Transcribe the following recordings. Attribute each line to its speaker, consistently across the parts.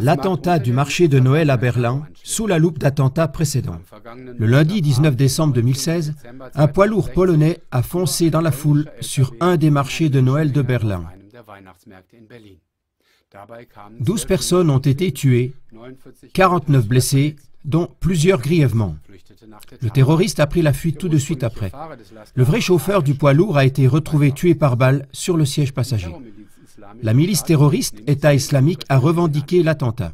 Speaker 1: L'attentat du marché de Noël à Berlin, sous la loupe d'attentats précédents. Le lundi 19 décembre 2016, un poids lourd polonais a foncé dans la foule sur un des marchés de Noël de Berlin. 12 personnes ont été tuées, 49 blessés, dont plusieurs grièvement. Le terroriste a pris la fuite tout de suite après. Le vrai chauffeur du poids lourd a été retrouvé tué par balle sur le siège passager. La milice terroriste État islamique a revendiqué l'attentat.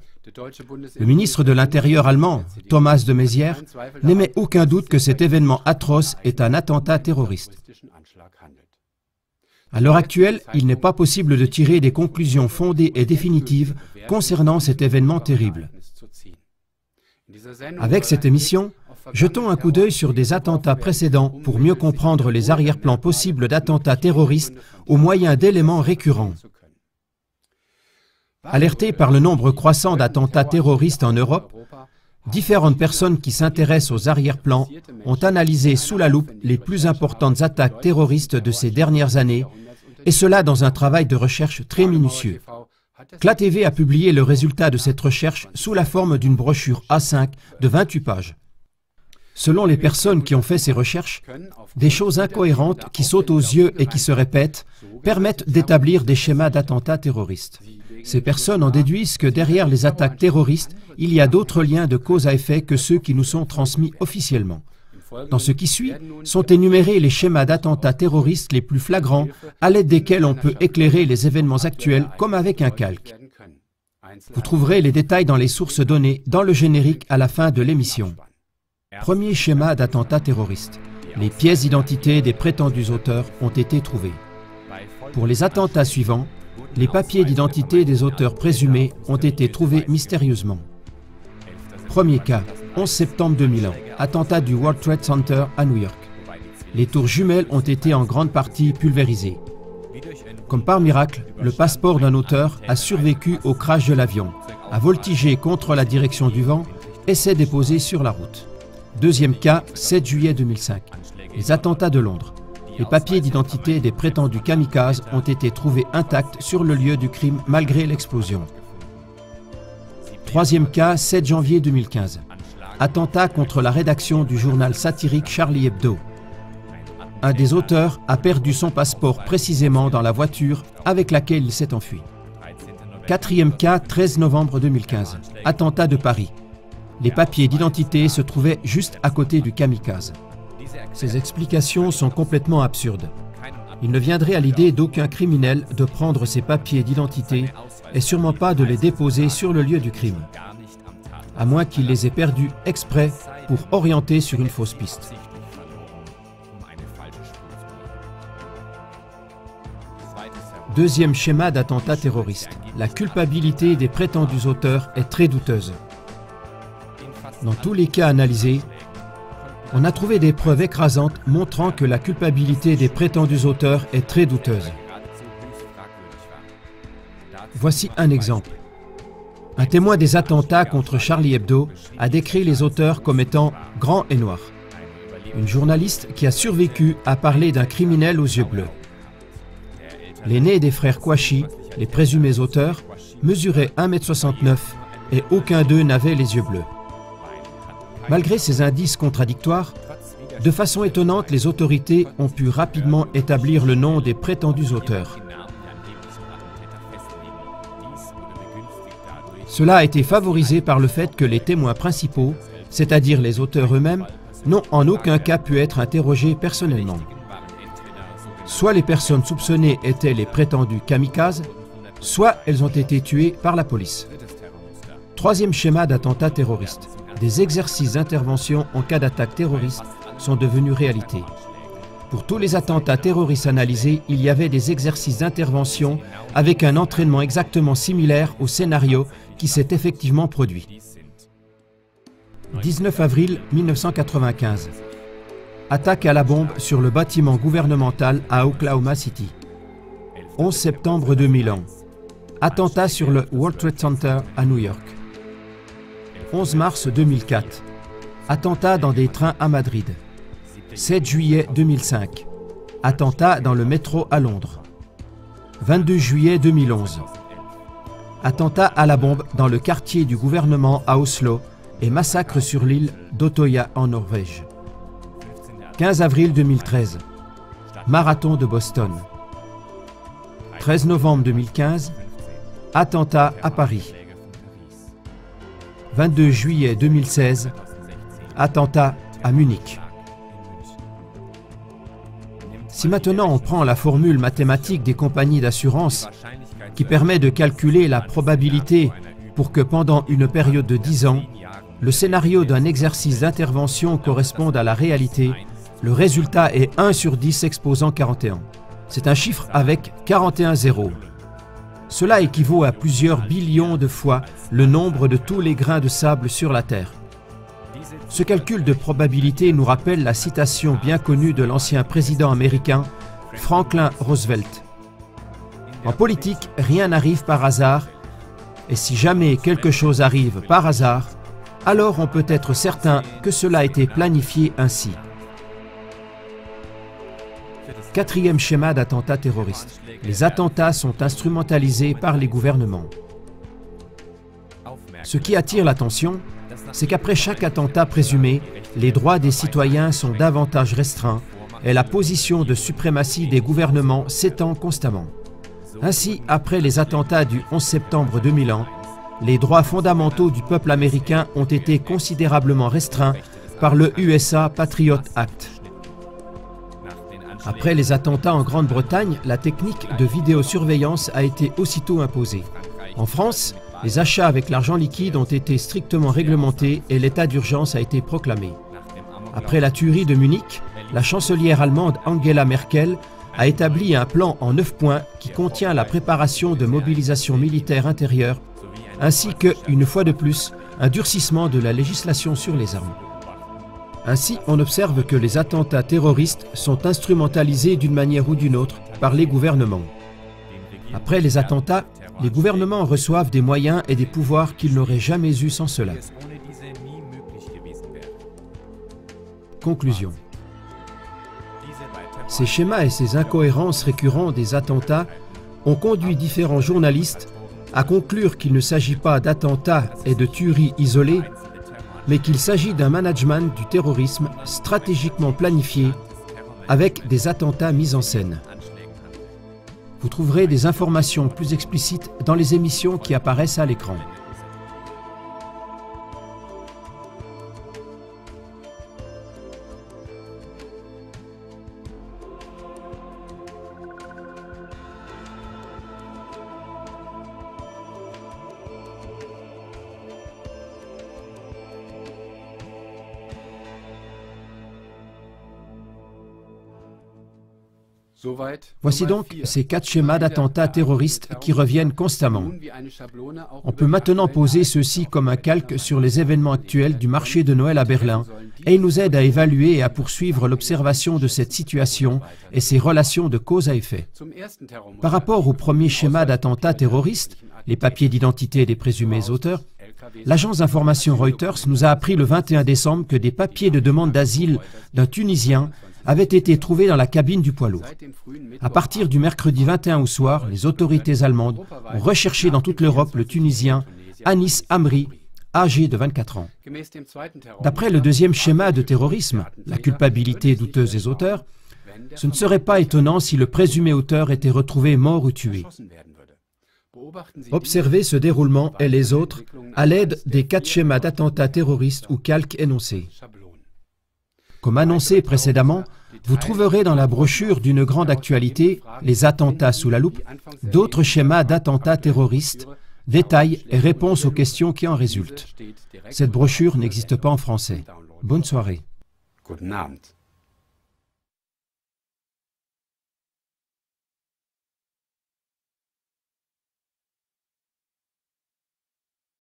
Speaker 1: Le ministre de l'Intérieur allemand, Thomas de Maizière, n'émet aucun doute que cet événement atroce est un attentat terroriste. À l'heure actuelle, il n'est pas possible de tirer des conclusions fondées et définitives concernant cet événement terrible. Avec cette émission, jetons un coup d'œil sur des attentats précédents pour mieux comprendre les arrière-plans possibles d'attentats terroristes au moyen d'éléments récurrents. Alertés par le nombre croissant d'attentats terroristes en Europe, différentes personnes qui s'intéressent aux arrière-plans ont analysé sous la loupe les plus importantes attaques terroristes de ces dernières années, et cela dans un travail de recherche très minutieux. CLA-TV a publié le résultat de cette recherche sous la forme d'une brochure A5 de 28 pages. Selon les personnes qui ont fait ces recherches, des choses incohérentes qui sautent aux yeux et qui se répètent permettent d'établir des schémas d'attentats terroristes. Ces personnes en déduisent que derrière les attaques terroristes, il y a d'autres liens de cause à effet que ceux qui nous sont transmis officiellement. Dans ce qui suit, sont énumérés les schémas d'attentats terroristes les plus flagrants à l'aide desquels on peut éclairer les événements actuels comme avec un calque. Vous trouverez les détails dans les sources données dans le générique à la fin de l'émission. Premier schéma d'attentat terroriste. Les pièces d'identité des prétendus auteurs ont été trouvées. Pour les attentats suivants, les papiers d'identité des auteurs présumés ont été trouvés mystérieusement. Premier cas, 11 septembre 2001, attentat du World Trade Center à New York. Les tours jumelles ont été en grande partie pulvérisées. Comme par miracle, le passeport d'un auteur a survécu au crash de l'avion, a voltigé contre la direction du vent et s'est déposé sur la route. Deuxième cas, 7 juillet 2005, les attentats de Londres. Les papiers d'identité des prétendus kamikazes ont été trouvés intacts sur le lieu du crime malgré l'explosion. Troisième cas, 7 janvier 2015. Attentat contre la rédaction du journal satirique Charlie Hebdo. Un des auteurs a perdu son passeport précisément dans la voiture avec laquelle il s'est enfui. Quatrième cas, 13 novembre 2015. Attentat de Paris. Les papiers d'identité se trouvaient juste à côté du kamikaze. Ces explications sont complètement absurdes. Il ne viendrait à l'idée d'aucun criminel de prendre ses papiers d'identité et sûrement pas de les déposer sur le lieu du crime, à moins qu'il les ait perdus exprès pour orienter sur une fausse piste. Deuxième schéma d'attentat terroriste. La culpabilité des prétendus auteurs est très douteuse. Dans tous les cas analysés, on a trouvé des preuves écrasantes montrant que la culpabilité des prétendus auteurs est très douteuse. Voici un exemple. Un témoin des attentats contre Charlie Hebdo a décrit les auteurs comme étant grands et noirs. Une journaliste qui a survécu a parlé d'un criminel aux yeux bleus. L'aîné des frères Kouachi, les présumés auteurs, mesurait 1,69 m et aucun d'eux n'avait les yeux bleus. Malgré ces indices contradictoires, de façon étonnante, les autorités ont pu rapidement établir le nom des prétendus auteurs. Cela a été favorisé par le fait que les témoins principaux, c'est-à-dire les auteurs eux-mêmes, n'ont en aucun cas pu être interrogés personnellement. Soit les personnes soupçonnées étaient les prétendus kamikazes, soit elles ont été tuées par la police. Troisième schéma d'attentat terroriste. Des exercices d'intervention en cas d'attaque terroriste sont devenus réalité. Pour tous les attentats terroristes analysés, il y avait des exercices d'intervention avec un entraînement exactement similaire au scénario qui s'est effectivement produit. 19 avril 1995. Attaque à la bombe sur le bâtiment gouvernemental à Oklahoma City. 11 septembre 2001. Attentat sur le World Trade Center à New York. 11 mars 2004. Attentat dans des trains à Madrid. 7 juillet 2005. Attentat dans le métro à Londres. 22 juillet 2011. Attentat à la bombe dans le quartier du gouvernement à Oslo et massacre sur l'île d'Utøya en Norvège. 15 avril 2013. Marathon de Boston. 13 novembre 2015. Attentat à Paris. 22 juillet 2016. Attentat à Munich. Si maintenant on prend la formule mathématique des compagnies d'assurance qui permet de calculer la probabilité pour que pendant une période de 10 ans, le scénario d'un exercice d'intervention corresponde à la réalité, le résultat est 1 sur 10 exposant 41. C'est un chiffre avec 41 zéros. Cela équivaut à plusieurs billions de fois le nombre de tous les grains de sable sur la Terre. Ce calcul de probabilité nous rappelle la citation bien connue de l'ancien président américain Franklin Roosevelt. En politique, rien n'arrive par hasard, et si jamais quelque chose arrive par hasard, alors on peut être certain que cela a été planifié ainsi. Quatrième schéma d'attentat terroriste. Les attentats sont instrumentalisés par les gouvernements. Ce qui attire l'attention, c'est qu'après chaque attentat présumé, les droits des citoyens sont davantage restreints et la position de suprématie des gouvernements s'étend constamment. Ainsi, après les attentats du 11 septembre 2001, les droits fondamentaux du peuple américain ont été considérablement restreints par le USA Patriot Act. Après les attentats en Grande-Bretagne, la technique de vidéosurveillance a été aussitôt imposée. En France, les achats avec l'argent liquide ont été strictement réglementés et l'état d'urgence a été proclamé. Après la tuerie de Munich, la chancelière allemande Angela Merkel a établi un plan en 9 points qui contient la préparation de mobilisation militaire intérieure ainsi que, une fois de plus, un durcissement de la législation sur les armes. Ainsi, on observe que les attentats terroristes sont instrumentalisés d'une manière ou d'une autre par les gouvernements. Après les attentats, les gouvernements reçoivent des moyens et des pouvoirs qu'ils n'auraient jamais eus sans cela. Conclusion. Ces schémas et ces incohérences récurrentes des attentats ont conduit différents journalistes à conclure qu'il ne s'agit pas d'attentats et de tueries isolées, mais qu'il s'agit d'un management du terrorisme stratégiquement planifié avec des attentats mis en scène. Vous trouverez des informations plus explicites dans les émissions qui apparaissent à l'écran. Voici donc ces 4 schémas d'attentats terroristes qui reviennent constamment. On peut maintenant poser ceci comme un calque sur les événements actuels du marché de Noël à Berlin et il nous aide à évaluer et à poursuivre l'observation de cette situation et ses relations de cause à effet. Par rapport au premier schéma d'attentats terroristes, les papiers d'identité des présumés auteurs, l'agence d'information Reuters nous a appris le 21 décembre que des papiers de demande d'asile d'un Tunisien avaient été trouvés dans la cabine du poids lourd. À partir du mercredi 21 au soir, les autorités allemandes ont recherché dans toute l'Europe le Tunisien Anis Amri, âgé de 24 ans. D'après le deuxième schéma de terrorisme, la culpabilité douteuse des auteurs, ce ne serait pas étonnant si le présumé auteur était retrouvé mort ou tué. Observez ce déroulement et les autres à l'aide des 4 schémas d'attentats terroristes ou calques énoncés. Comme annoncé précédemment, vous trouverez dans la brochure d'une grande actualité, les attentats sous la loupe, d'autres schémas d'attentats terroristes, détails et réponses aux questions qui en résultent. Cette brochure n'existe pas en français. Bonne soirée.
Speaker 2: Guten Abend.